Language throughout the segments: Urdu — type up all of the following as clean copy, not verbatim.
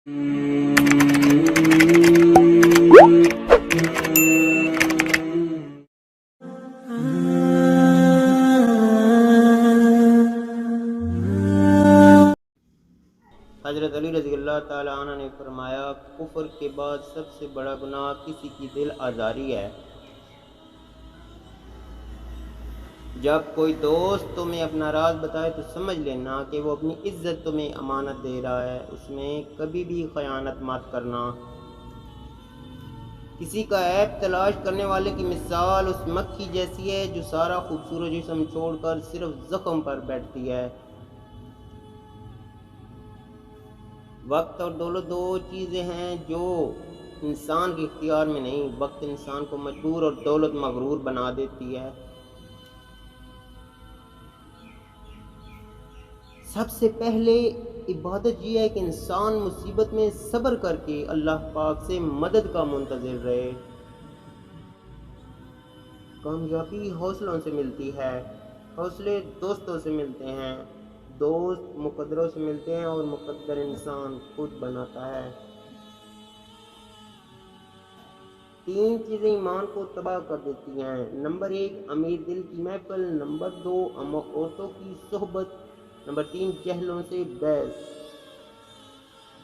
حضرت علی رضی اللہ تعالیٰ عنہ نے فرمایا، کفر کے بعد سب سے بڑا گناہ کسی کی دل آزاری ہے۔ جب کوئی دوست تمہیں اپنا راز بتائے تو سمجھ لینا کہ وہ اپنی عزت تمہیں امانت دے رہا ہے، اس میں کبھی بھی خیانت مت کرنا۔ کسی کا عیب تلاش کرنے والے کی مثال اس مکھی جیسی ہے جو سارا خوبصورت جسم چھوڑ کر صرف زخم پر بیٹھتی ہے۔ وقت اور دولت دو چیزیں ہیں جو انسان کے اختیار میں نہیں۔ وقت انسان کو مجبور اور دولت مغرور بنا دیتی ہے۔ سب سے پہلے عبادت یہ ہے کہ انسان مصیبت میں صبر کر کے اللہ پاک سے مدد کا منتظر رہے۔ کامیابی حوصلوں سے ملتی ہے، حوصلے دوستوں سے ملتے ہیں، دوست مقدروں سے ملتے ہیں اور مقدر انسان خود بناتا ہے۔ 3 چیزیں ایمان کو تباہ کر دیتی ہیں۔ نمبر 1 امیر دل کی محفل، نمبر 2 عورتوں کی صحبت، نمبر 3 جہلوں سے بحث۔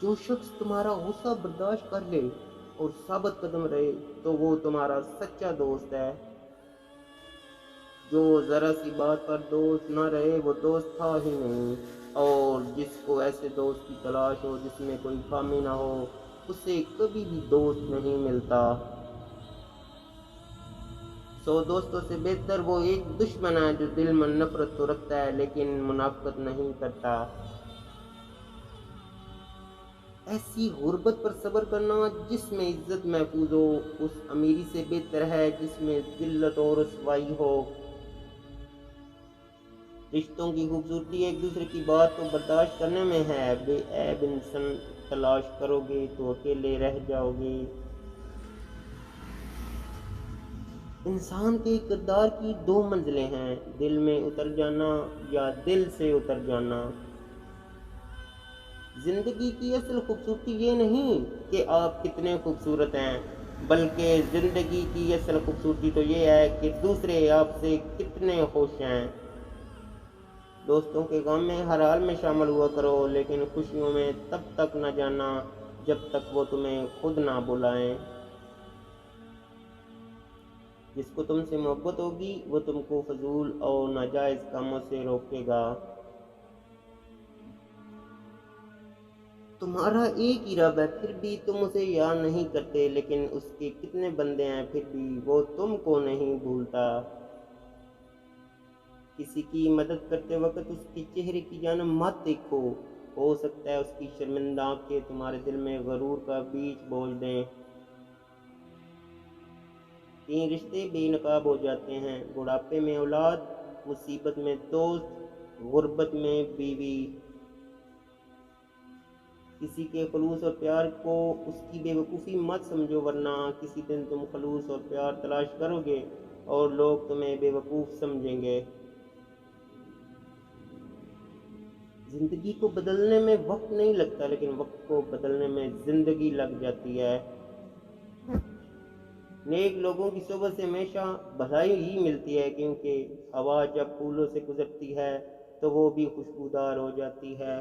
جو شخص تمہارا غصہ برداشت کر لے اور ثابت قدم رہے تو وہ تمہارا سچا دوست ہے۔ جو ذرا سی بات پر دوست نہ رہے وہ دوست تھا ہی نہیں، اور جس کو ایسے دوست کی تلاش ہو جس میں کوئی خامی نہ ہو اسے کبھی بھی دوست نہیں ملتا۔ 100 دوستوں سے بہتر وہ ایک دشمن ہے جو دل میں نفرت تو رکھتا ہے لیکن منافقت نہیں کرتا۔ ایسی غربت پر صبر کرنا جس میں عزت محفوظ ہو اس امیری سے بہتر ہے جس میں ذلت اور رسوائی ہو۔ رشتوں کی خوبصورتی ایک دوسرے کی بات کو برداشت کرنے میں ہے۔ بے عیب انسان تلاش کرو گے تو اکیلے رہ جاؤ گے۔ انسان کے کردار کی 2 منزلیں ہیں، دل میں اتر جانا یا دل سے اتر جانا۔ زندگی کی اصل خوبصورتی یہ نہیں کہ آپ کتنے خوبصورت ہیں، بلکہ زندگی کی اصل خوبصورتی تو یہ ہے کہ دوسرے آپ سے کتنے خوش ہیں۔ دوستوں کے غم میں ہر حال میں شامل ہوا کرو، لیکن خوشیوں میں تب تک نہ جانا جب تک وہ تمہیں خود نہ بلائیں۔ جس کو تم سے محبت ہوگی وہ تم کو فضول اور ناجائز کاموں سے روکے گا۔ تمہارا ایک ہی رب ہے پھر بھی تم اسے یاد نہیں کرتے، لیکن اس کے کتنے بندے ہیں پھر بھی وہ تم کو نہیں بھولتا۔ کسی کی مدد کرتے وقت اس کے چہرے کی جانب مت دیکھو، ہو سکتا ہے اس کی شرمندہ آنکھیں تمہارے دل میں غرور کا بیج بوجھ دیں۔ 3 رشتے بے نقاب ہو جاتے ہیں، بڑھاپے میں اولاد، مصیبت میں دوست، غربت میں بیوی۔ کسی کے خلوص اور پیار کو اس کی بے وقوفی مت سمجھو، ورنہ کسی دن تم خلوص اور پیار تلاش کرو گے اور لوگ تمہیں بے وقوف سمجھیں گے۔ زندگی کو بدلنے میں وقت نہیں لگتا، لیکن وقت کو بدلنے میں زندگی لگ جاتی ہے۔ نیک لوگوں کی صحبت سے ہمیشہ بھلائی ہی ملتی ہے، کیونکہ ہوا جب پھولوں سے گزرتی ہے تو وہ بھی خوشبودار ہو جاتی ہے۔